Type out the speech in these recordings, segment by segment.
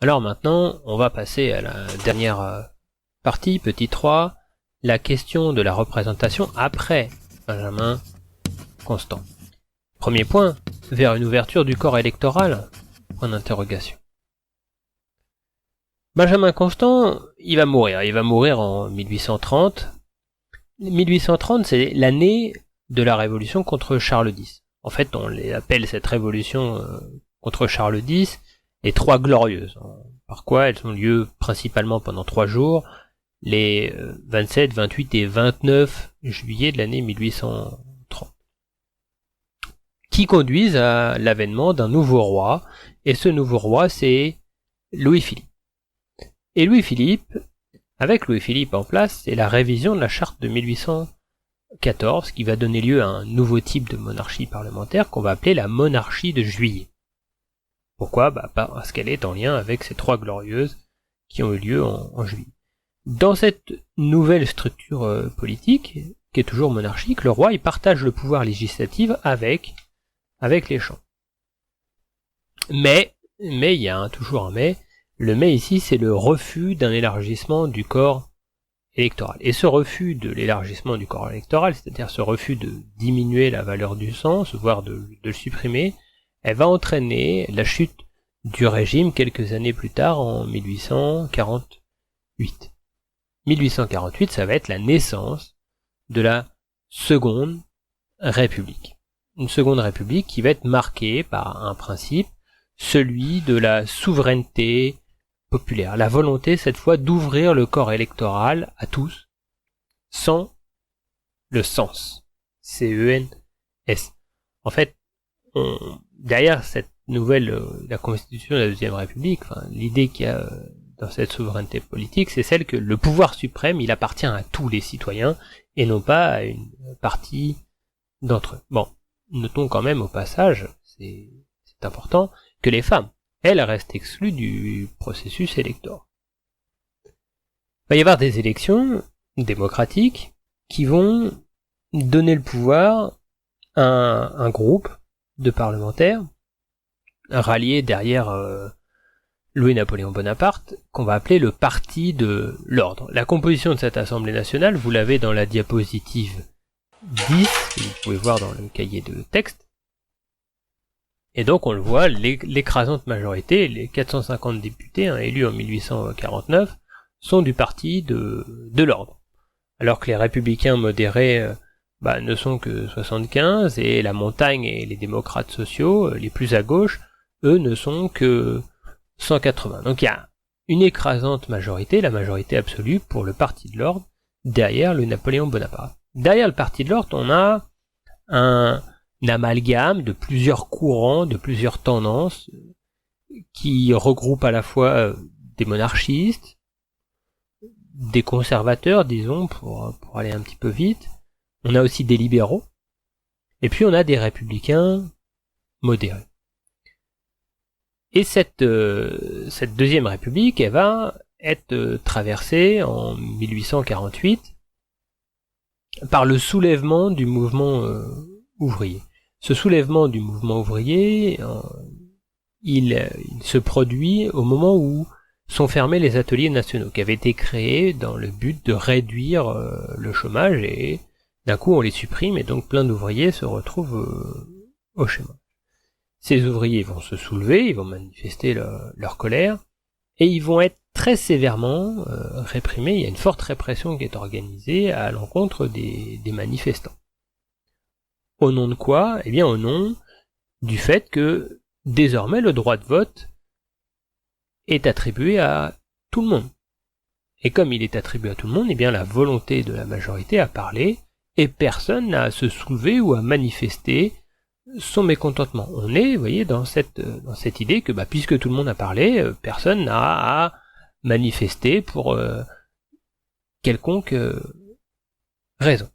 Alors maintenant, on va passer à la dernière partie, petit 3, la question de la représentation après Benjamin Constant. Premier point, vers une ouverture du corps électoral, point d'interrogation. Benjamin Constant, il va mourir en 1830. 1830, c'est l'année de la révolution contre Charles X. En fait, on les appelle cette révolution contre Charles X les Trois Glorieuses. Par quoi elles ont lieu principalement pendant 3 jours, les 27, 28 et 29 juillet de l'année 1830, qui conduisent à l'avènement d'un nouveau roi, et ce nouveau roi, c'est Louis-Philippe. Et Louis-Philippe, avec Louis-Philippe en place, c'est la révision de la charte de 1814 qui va donner lieu à un nouveau type de monarchie parlementaire qu'on va appeler la monarchie de Juillet. Pourquoi ? Parce qu'elle est en lien avec ces Trois Glorieuses qui ont eu lieu en juillet. Dans cette nouvelle structure politique, qui est toujours monarchique, le roi il partage le pouvoir législatif avec les champs. Mais il y a toujours un mais. Le mais ici, c'est le refus d'un élargissement du corps électoral. Et ce refus de l'élargissement du corps électoral, c'est-à-dire ce refus de diminuer la valeur du sens, voire de le supprimer, elle va entraîner la chute du régime quelques années plus tard, en 1848. 1848, ça va être la naissance de la Seconde République. Une Seconde République qui va être marquée par un principe, celui de la souveraineté populaire, la volonté cette fois d'ouvrir le corps électoral à tous, sans le cens. C-E-N-S. En fait, derrière cette nouvelle, la constitution de la Deuxième République, l'idée qu'il y a dans cette souveraineté politique, c'est celle que le pouvoir suprême, il appartient à tous les citoyens, et non pas à une partie d'entre eux. Bon, notons quand même au passage, c'est important, que les femmes, elles restent exclues du processus électoral. Il va y avoir des élections démocratiques qui vont donner le pouvoir à un groupe de parlementaires ralliés derrière Louis-Napoléon Bonaparte, qu'on va appeler le Parti de l'Ordre. La composition de cette Assemblée nationale, vous l'avez dans la diapositive 10, que vous pouvez voir dans le cahier de texte. Et donc on le voit, l'écrasante majorité, les 450 députés élus en 1849, sont du Parti de l'Ordre. Alors que les républicains modérés ne sont que 75, et la montagne et les démocrates sociaux, les plus à gauche, eux ne sont que 180. Donc il y a une écrasante majorité, la majorité absolue pour le Parti de l'Ordre, derrière le Napoléon Bonaparte. Derrière le Parti de l'Ordre, on a un amalgame de plusieurs courants, de plusieurs tendances, qui regroupent à la fois des monarchistes, des conservateurs, disons, pour aller un petit peu vite. On a aussi des libéraux, et puis on a des républicains modérés. Et cette Deuxième République, elle va être traversée en 1848 par le soulèvement du mouvement ouvrier. Ce soulèvement du mouvement ouvrier, il se produit au moment où sont fermés les ateliers nationaux, qui avaient été créés dans le but de réduire le chômage, et d'un coup on les supprime, et donc plein d'ouvriers se retrouvent au chômage. Ces ouvriers vont se soulever, ils vont manifester leur colère, et ils vont être très sévèrement réprimés. Il y a une forte répression qui est organisée à l'encontre des manifestants. Au nom de quoi ? Eh bien au nom du fait que désormais le droit de vote est attribué à tout le monde. Et comme il est attribué à tout le monde, eh bien la volonté de la majorité a parlé, et personne n'a à se soulever ou à manifester son mécontentement. On est, vous voyez, dans cette idée que puisque tout le monde a parlé, personne n'a à manifester pour quelconque raison.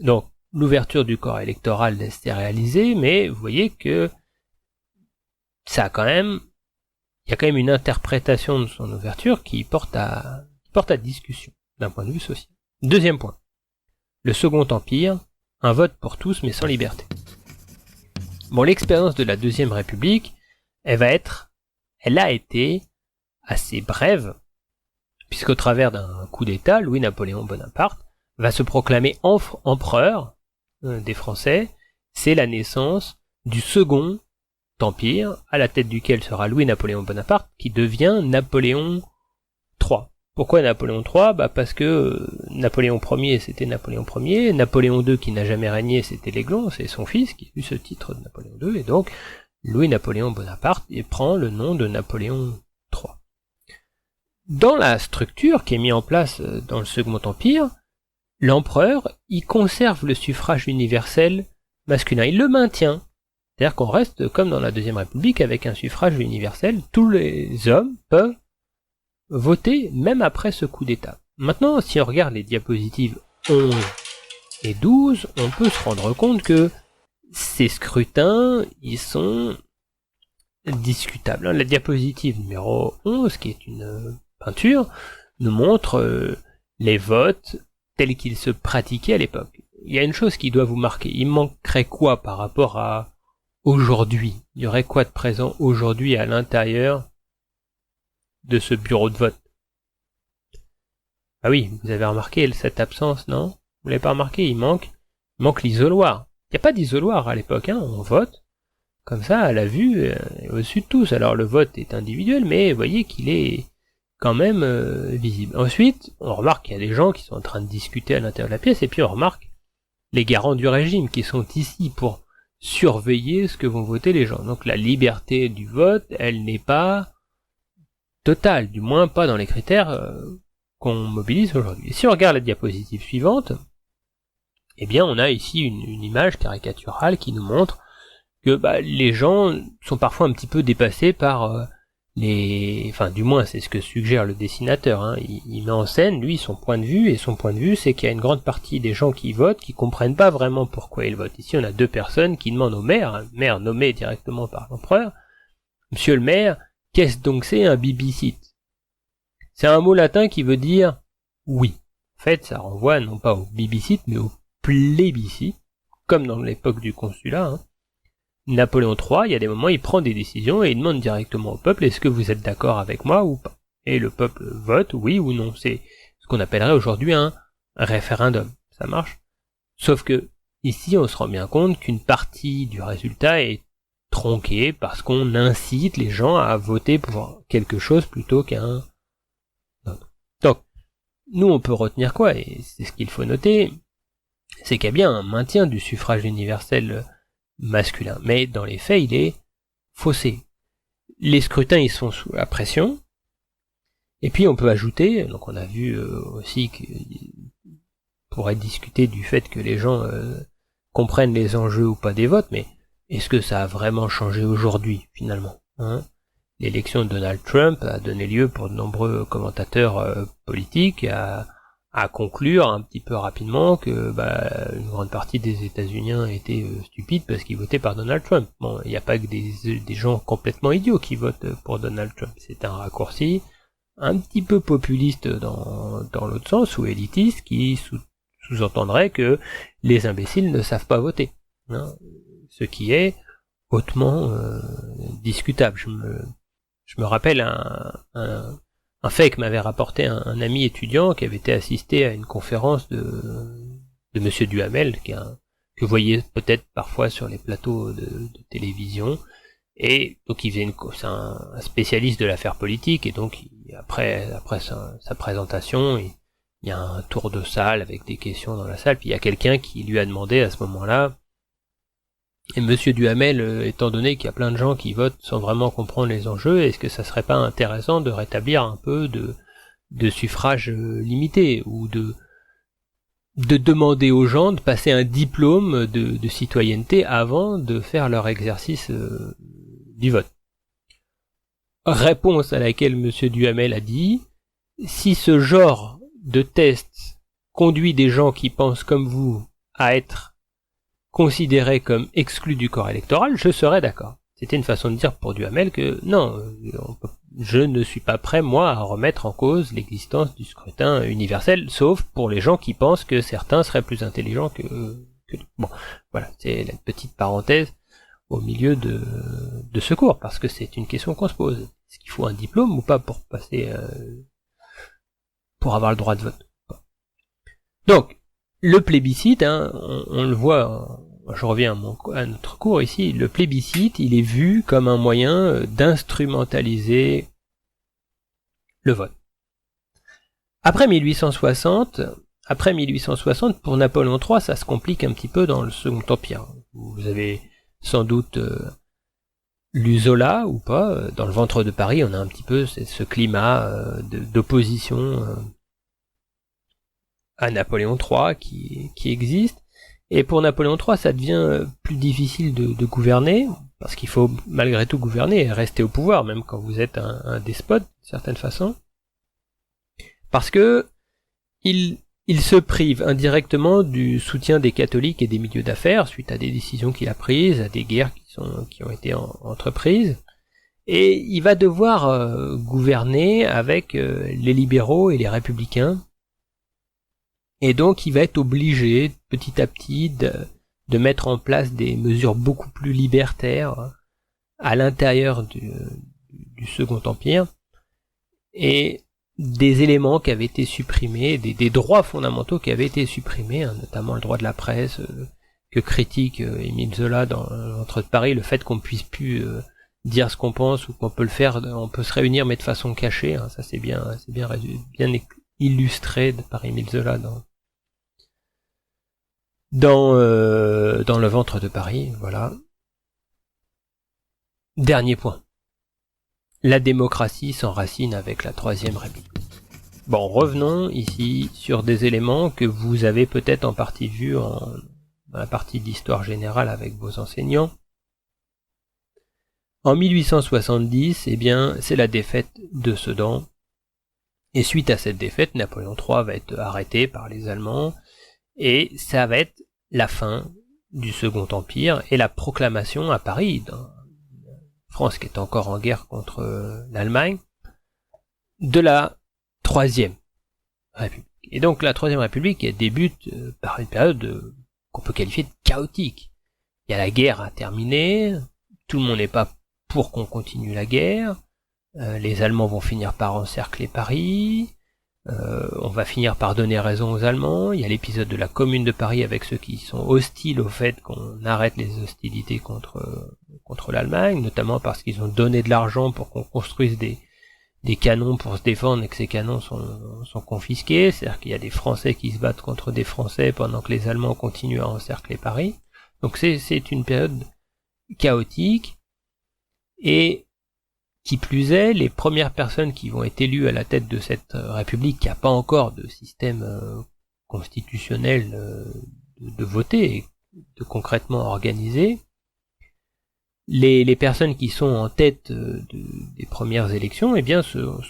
Donc l'ouverture du corps électoral s'est réalisée, mais vous voyez que il y a quand même une interprétation de son ouverture qui porte à discussion d'un point de vue social. Deuxième point. Le Second Empire, un vote pour tous mais sans liberté. Bon, l'expérience de la Deuxième République, elle a été assez brève, puisqu'au travers d'un coup d'État, Louis-Napoléon Bonaparte va se proclamer empereur des Français. C'est la naissance du second empire, à la tête duquel sera Louis-Napoléon Bonaparte, qui devient Napoléon III. Pourquoi Napoléon III? Parce que Napoléon Ier, c'était Napoléon Ier, Napoléon II, qui n'a jamais régné, c'était l'Aiglon, c'est son fils qui a eu ce titre de Napoléon II, et donc Louis-Napoléon Bonaparte prend le nom de Napoléon III. Dans la structure qui est mise en place dans le Second Empire, l'empereur, il conserve le suffrage universel masculin, il le maintient. C'est-à-dire qu'on reste comme dans la Deuxième République avec un suffrage universel, tous les hommes peuvent voter même après ce coup d'État. Maintenant, si on regarde les diapositives 11 et 12, on peut se rendre compte que ces scrutins, ils sont discutables. La diapositive numéro 11, qui est une peinture, nous montre les votes tels qu'ils se pratiquaient à l'époque. Il y a une chose qui doit vous marquer. Il manquerait quoi par rapport à aujourd'hui? Il y aurait quoi de présent aujourd'hui à l'intérieur de ce bureau de vote? Ah oui, vous avez remarqué cette absence, non? Vous l'avez pas remarqué? Il manque l'isoloir. Il n'y a pas d'isoloir à l'époque, hein. On vote comme ça à la vue et au-dessus de tous. Alors le vote est individuel, mais vous voyez qu'il est quand même visible. Ensuite, on remarque qu'il y a des gens qui sont en train de discuter à l'intérieur de la pièce, et puis on remarque les garants du régime qui sont ici pour surveiller ce que vont voter les gens. Donc la liberté du vote, elle n'est pas totale, du moins pas dans les critères qu'on mobilise aujourd'hui. Si on regarde la diapositive suivante, eh bien on a ici une image caricaturale qui nous montre que les gens sont parfois un petit peu dépassés par enfin du moins c'est ce que suggère le dessinateur, hein. Il met en scène lui son point de vue, et son point de vue c'est qu'il y a une grande partie des gens qui votent qui comprennent pas vraiment pourquoi ils votent. Ici on a deux personnes qui demandent au maire, un maire nommé directement par l'empereur: Monsieur le maire, qu'est-ce donc c'est un biblicite? C'est un mot latin qui veut dire oui. En fait ça renvoie non pas au biblicite mais au plébiscite, comme dans l'époque du consulat, hein. Napoléon III, il y a des moments, il prend des décisions et il demande directement au peuple: est-ce que vous êtes d'accord avec moi ou pas? Et le peuple vote oui ou non. C'est ce qu'on appellerait aujourd'hui un référendum. Ça marche. Sauf que ici, on se rend bien compte qu'une partie du résultat est tronquée parce qu'on incite les gens à voter pour quelque chose plutôt qu'un autre. Donc, nous, on peut retenir quoi? Et c'est ce qu'il faut noter, c'est qu'il y a bien un maintien du suffrage universel masculin, mais dans les faits il est faussé. Les scrutins ils sont sous la pression, et puis on peut ajouter, donc on a vu aussi qu'on pourrait discuter du fait que les gens comprennent les enjeux ou pas des votes, mais est-ce que ça a vraiment changé aujourd'hui finalement, hein? L'élection de Donald Trump a donné lieu pour de nombreux commentateurs politiques à conclure un petit peu rapidement que une grande partie des États-Unis étaient stupides parce qu'ils votaient par Donald Trump. Bon, il n'y a pas que des gens complètement idiots qui votent pour Donald Trump. C'est un raccourci un petit peu populiste dans l'autre sens, ou élitiste, qui sous-entendrait que les imbéciles ne savent pas voter, hein, ce qui est hautement discutable. Je me rappelle un fait que m'avait rapporté un ami étudiant qui avait été assisté à une conférence de Monsieur Duhamel, que vous voyez peut-être parfois sur les plateaux de télévision, et donc c'est un spécialiste de l'affaire politique, et donc après sa présentation, il y a un tour de salle avec des questions dans la salle, puis il y a quelqu'un qui lui a demandé à ce moment-là: et Monsieur Duhamel, étant donné qu'il y a plein de gens qui votent sans vraiment comprendre les enjeux, est-ce que ça serait pas intéressant de rétablir un peu de suffrage limité, ou de demander aux gens de passer un diplôme de citoyenneté avant de faire leur exercice du vote? Réponse à laquelle Monsieur Duhamel a dit: si ce genre de test conduit des gens qui pensent comme vous à être considérés comme exclus du corps électoral, je serais d'accord. C'était une façon de dire pour Duhamel que non, je ne suis pas prêt, moi, à remettre en cause l'existence du scrutin universel, sauf pour les gens qui pensent que certains seraient plus intelligents que bon, voilà, c'est la petite parenthèse au milieu de ce cours, parce que c'est une question qu'on se pose. Est-ce qu'il faut un diplôme ou pas pour passer, pour avoir le droit de vote? Donc, le plébiscite, hein, on le voit, je reviens à notre cours ici, le plébiscite, il est vu comme un moyen d'instrumentaliser le vote. Après 1860, pour Napoléon III, ça se complique un petit peu dans le Second Empire. Vous avez sans doute lu Zola ou pas. Dans le ventre de Paris, on a un petit peu ce climat d'opposition à Napoléon III qui existe. Et pour Napoléon III, ça devient plus difficile de gouverner, parce qu'il faut malgré tout gouverner et rester au pouvoir, même quand vous êtes un despote, d'une certaine façon. Parce que il se prive indirectement du soutien des catholiques et des milieux d'affaires suite à des décisions qu'il a prises, à des guerres qui ont été entreprises, et il va devoir gouverner avec les libéraux et les républicains, et donc il va être obligé petit à petit de mettre en place des mesures beaucoup plus libertaires à l'intérieur du Second Empire, et des éléments qui avaient été supprimés, des droits fondamentaux qui avaient été supprimés, hein, notamment le droit de la presse, que critique Émile Zola dans Ventre de Paris, le fait qu'on puisse plus dire ce qu'on pense, ou qu'on peut le faire, on peut se réunir mais de façon cachée, hein, ça c'est bien illustré par Émile Zola dans le Ventre de Paris, voilà. Dernier point. La démocratie s'enracine avec la Troisième République. Bon, revenons ici sur des éléments que vous avez peut-être en partie vus dans la partie d'histoire générale avec vos enseignants. En 1870, eh bien, c'est la défaite de Sedan. Et suite à cette défaite, Napoléon III va être arrêté par les Allemands, et ça va être la fin du Second Empire et la proclamation à Paris, France qui est encore en guerre contre l'Allemagne, de la Troisième République. Et donc la Troisième République elle débute par une période qu'on peut qualifier de chaotique. Il y a la guerre à terminer, tout le monde n'est pas pour qu'on continue la guerre, les Allemands vont finir par encercler Paris, on va finir par donner raison aux Allemands, il y a l'épisode de la Commune de Paris avec ceux qui sont hostiles au fait qu'on arrête les hostilités contre l'Allemagne, notamment parce qu'ils ont donné de l'argent pour qu'on construise des canons pour se défendre et que ces canons sont confisqués, c'est-à-dire qu'il y a des Français qui se battent contre des Français pendant que les Allemands continuent à encercler Paris. Donc c'est une période chaotique, et qui plus est, les premières personnes qui vont être élues à la tête de cette République qui n'a pas encore de système constitutionnel de voter et de concrètement organiser, les personnes qui sont en tête des premières élections, eh bien, sont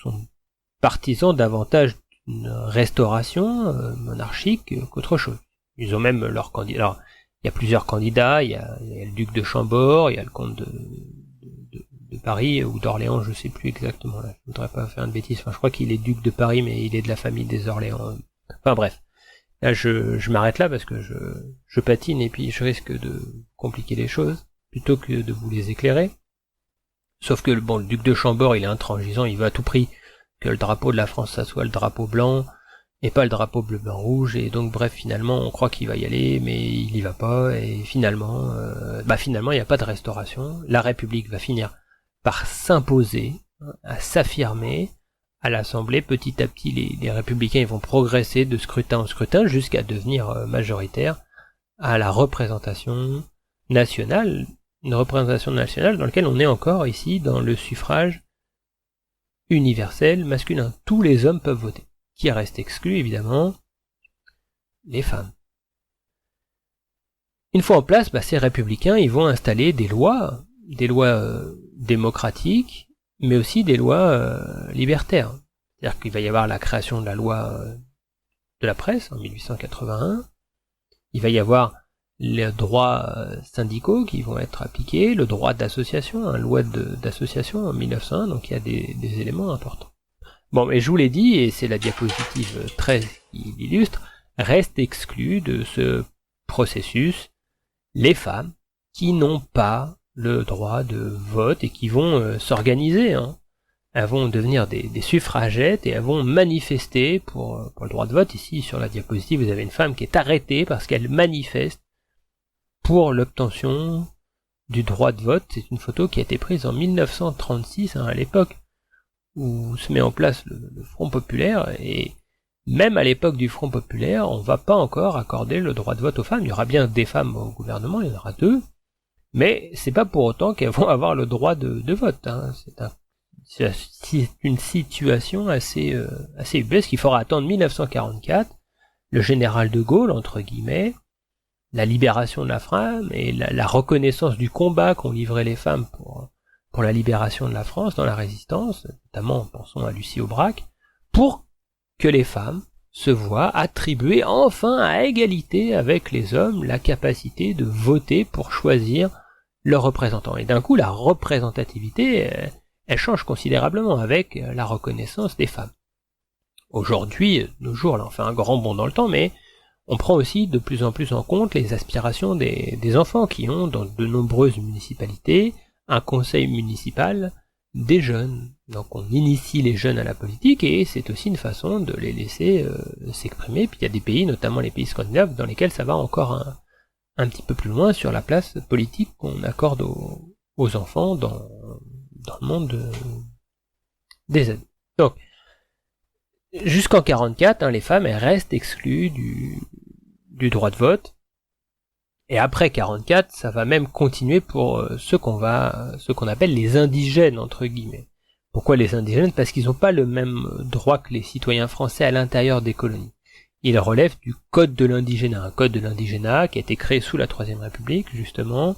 partisans davantage d'une restauration monarchique qu'autre chose. Ils ont même leur candidat. Alors, il y a plusieurs candidats, il y a le duc de Chambord, il y a le comte de Paris ou d'Orléans, je sais plus exactement là. Je voudrais pas faire une bêtise. Enfin, je crois qu'il est duc de Paris, mais il est de la famille des Orléans. Enfin bref. Là, je m'arrête là parce que je patine et puis je risque de compliquer les choses plutôt que de vous les éclairer. Sauf que le duc de Chambord, il est intransigeant, il veut à tout prix que le drapeau de la France, ça soit le drapeau blanc et pas le drapeau bleu blanc rouge, et donc bref, finalement on croit qu'il va y aller mais il y va pas, et finalement il n'y a pas de restauration. La République va finir par s'imposer, à s'affirmer à l'Assemblée. Petit à petit, les républicains ils vont progresser de scrutin en scrutin jusqu'à devenir majoritaires à la représentation nationale, une représentation nationale dans laquelle on est encore ici dans le suffrage universel masculin. Tous les hommes peuvent voter. Qui reste exclu, évidemment, les femmes. Une fois en place, ces républicains ils vont installer des lois démocratiques, mais aussi des lois libertaires. C'est-à-dire qu'il va y avoir la création de la loi de la presse en 1881, il va y avoir les droits syndicaux qui vont être appliqués, le droit d'association, une loi d'association en 1901, donc il y a des éléments importants. Bon, mais je vous l'ai dit, et c'est la diapositive 13 qui l'illustre, reste exclu de ce processus les femmes qui n'ont pas le droit de vote et qui vont s'organiser. Elles vont devenir des suffragettes et elles vont manifester pour le droit de vote. Ici, sur la diapositive, vous avez une femme qui est arrêtée parce qu'elle manifeste pour l'obtention du droit de vote. C'est une photo qui a été prise en 1936, à l'époque où se met en place le Front Populaire, et même à l'époque du Front Populaire, on va pas encore accorder le droit de vote aux femmes. Il y aura bien des femmes au gouvernement, il y en aura 2, mais c'est pas pour autant qu'elles vont avoir le droit de vote. C'est une situation assez ubuesque. Il faudra attendre 1944, le général de Gaulle, entre guillemets, la libération de la femme et la reconnaissance du combat qu'ont livré les femmes pour la libération de la France dans la résistance, notamment pensons à Lucie Aubrac, pour que les femmes se voient attribuer enfin à égalité avec les hommes la capacité de voter pour choisir leurs représentants. Et d'un coup, la représentativité, elle change considérablement avec la reconnaissance des femmes. Aujourd'hui, nos jours, là, on fait un grand bond dans le temps, mais on prend aussi de plus en plus en compte les aspirations des enfants qui ont, dans de nombreuses municipalités, un conseil municipal des jeunes. Donc on initie les jeunes à la politique et c'est aussi une façon de les laisser s'exprimer. Puis il y a des pays, notamment les pays scandinaves, dans lesquels ça va encore un petit peu plus loin sur la place politique qu'on accorde aux enfants dans le monde des adultes. Donc, jusqu'en 44, les femmes elles restent exclues du droit de vote. Et après 44, ça va même continuer pour ceux qu'on appelle les indigènes, entre guillemets. Pourquoi les indigènes? Parce qu'ils n'ont pas le même droit que les citoyens français à l'intérieur des colonies. Ils relèvent du code de l'indigénat, un code de l'indigénat qui a été créé sous la Troisième République, justement,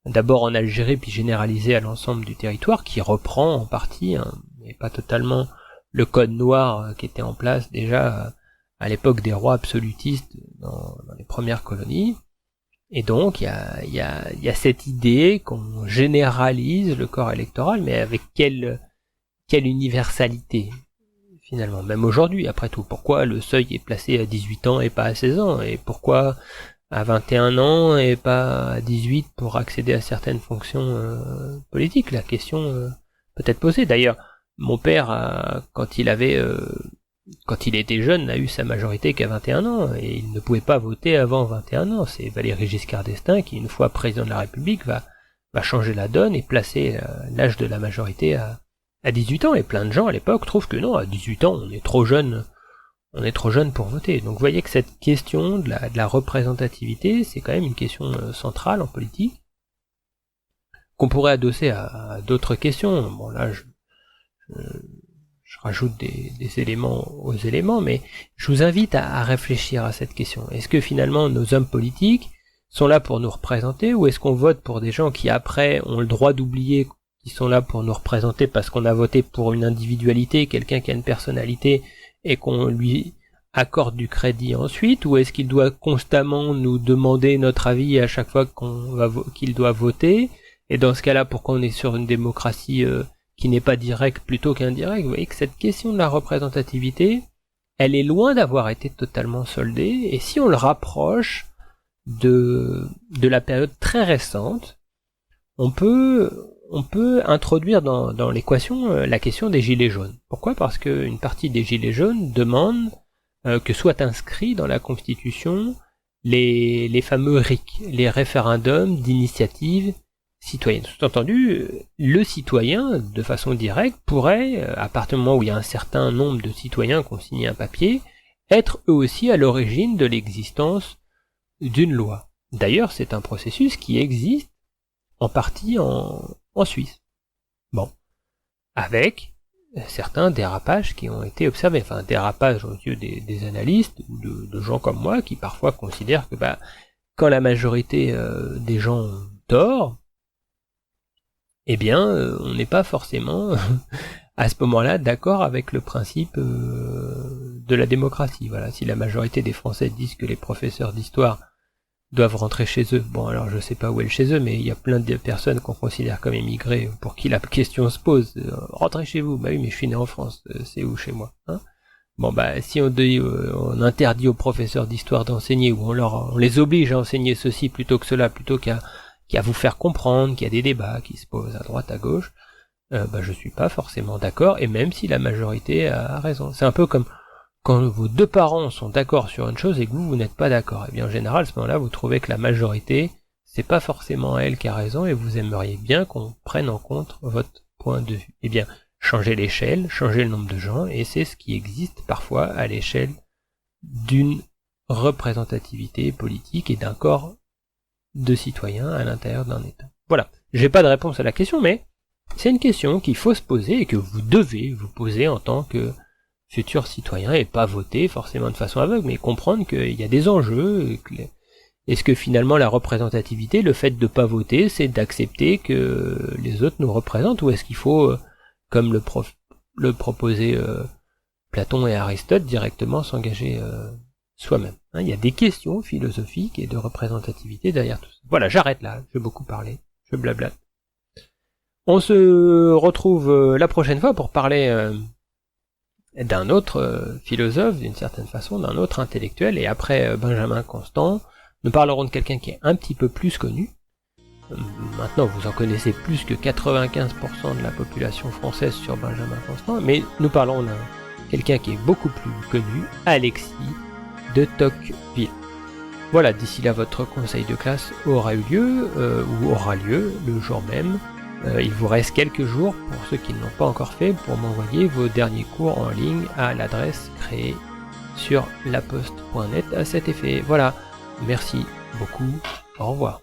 d'abord en Algérie puis généralisé à l'ensemble du territoire, qui reprend en partie, mais pas totalement, le code noir qui était en place déjà à l'époque des rois absolutistes dans les premières colonies. Et donc, il y a cette idée qu'on généralise le corps électoral, mais avec quelle universalité, finalement, même aujourd'hui, après tout. Pourquoi le seuil est placé à 18 ans et pas à 16 ans? Et pourquoi à 21 ans et pas à 18 pour accéder à certaines fonctions politiques? La question peut être posée. D'ailleurs, mon père, quand il était jeune, n'a eu sa majorité qu'à 21 ans, et il ne pouvait pas voter avant 21 ans. C'est Valéry Giscard d'Estaing qui, une fois président de la République, va changer la donne et placer l'âge de la majorité à 18 ans. Et plein de gens à l'époque trouvent que non, à 18 ans, on est trop jeune pour voter. Donc vous voyez que cette question de la représentativité, c'est quand même une question centrale en politique, qu'on pourrait adosser à d'autres questions. Bon là, je rajoute des éléments aux éléments, mais je vous invite à réfléchir à cette question. Est-ce que finalement nos hommes politiques sont là pour nous représenter, ou est-ce qu'on vote pour des gens qui après ont le droit d'oublier qu'ils sont là pour nous représenter parce qu'on a voté pour une individualité, quelqu'un qui a une personnalité, et qu'on lui accorde du crédit ensuite, ou est-ce qu'il doit constamment nous demander notre avis à chaque fois qu'il doit voter? Et dans ce cas-là, pourquoi on est sur une démocratie qui n'est pas direct plutôt qu'indirect? Vous voyez que cette question de la représentativité, elle est loin d'avoir été totalement soldée, et si on le rapproche de la période très récente, on peut introduire dans l'équation la question des gilets jaunes. Pourquoi? Parce qu'une partie des gilets jaunes demande que soient inscrits dans la Constitution les fameux RIC, les référendums d'initiative citoyenne. Sous-entendu, le citoyen, de façon directe, pourrait, à partir du moment où il y a un certain nombre de citoyens qui ont signé un papier, être eux aussi à l'origine de l'existence d'une loi. D'ailleurs, c'est un processus qui existe en partie en Suisse. Bon. Avec certains dérapages qui ont été observés. Enfin, dérapages aux yeux des analystes ou de gens comme moi qui parfois considèrent que quand la majorité des gens ont tort, eh bien, on n'est pas forcément à ce moment-là d'accord avec le principe de la démocratie. Voilà, si la majorité des Français disent que les professeurs d'histoire doivent rentrer chez eux, bon alors je sais pas où est le chez eux, mais il y a plein de personnes qu'on considère comme émigrés pour qui la question se pose, rentrez chez vous, bah oui mais je suis né en France, c'est où chez moi, hein? Bon si on interdit aux professeurs d'histoire d'enseigner, ou on les oblige à enseigner ceci plutôt que cela, plutôt qu'à à vous faire comprendre qu'il y a des débats qui se posent à droite à gauche, je suis pas forcément d'accord, et même si la majorité a raison. C'est un peu comme quand vos deux parents sont d'accord sur une chose et que vous n'êtes pas d'accord. Et bien en général, à ce moment-là, vous trouvez que la majorité, c'est pas forcément elle qui a raison, et vous aimeriez bien qu'on prenne en compte votre point de vue. Eh bien, changez l'échelle, changez le nombre de gens, et c'est ce qui existe parfois à l'échelle d'une représentativité politique et d'un corps de citoyens à l'intérieur d'un État. Voilà, j'ai pas de réponse à la question, mais c'est une question qu'il faut se poser et que vous devez vous poser en tant que futur citoyen, et pas voter forcément de façon aveugle, mais comprendre qu'il y a des enjeux. Est-ce que finalement la représentativité, le fait de pas voter, c'est d'accepter que les autres nous représentent, ou est-ce qu'il faut, comme le proposaient Platon et Aristote, directement s'engager soi-même. Il y a des questions philosophiques et de représentativité derrière tout ça. Voilà, j'arrête là, j'ai beaucoup parlé, je blablate. On se retrouve la prochaine fois pour parler d'un autre philosophe, d'une certaine façon, d'un autre intellectuel, et après Benjamin Constant, nous parlerons de quelqu'un qui est un petit peu plus connu. Maintenant, vous en connaissez plus que 95% de la population française sur Benjamin Constant, mais nous parlons d'un quelqu'un qui est beaucoup plus connu, Alexis de Tocqueville. Voilà, d'ici là, votre conseil de classe aura eu lieu, ou aura lieu le jour même. Il vous reste quelques jours, pour ceux qui ne l'ont pas encore fait, pour m'envoyer vos derniers cours en ligne à l'adresse créée sur laposte.net à cet effet. Voilà, merci beaucoup, au revoir.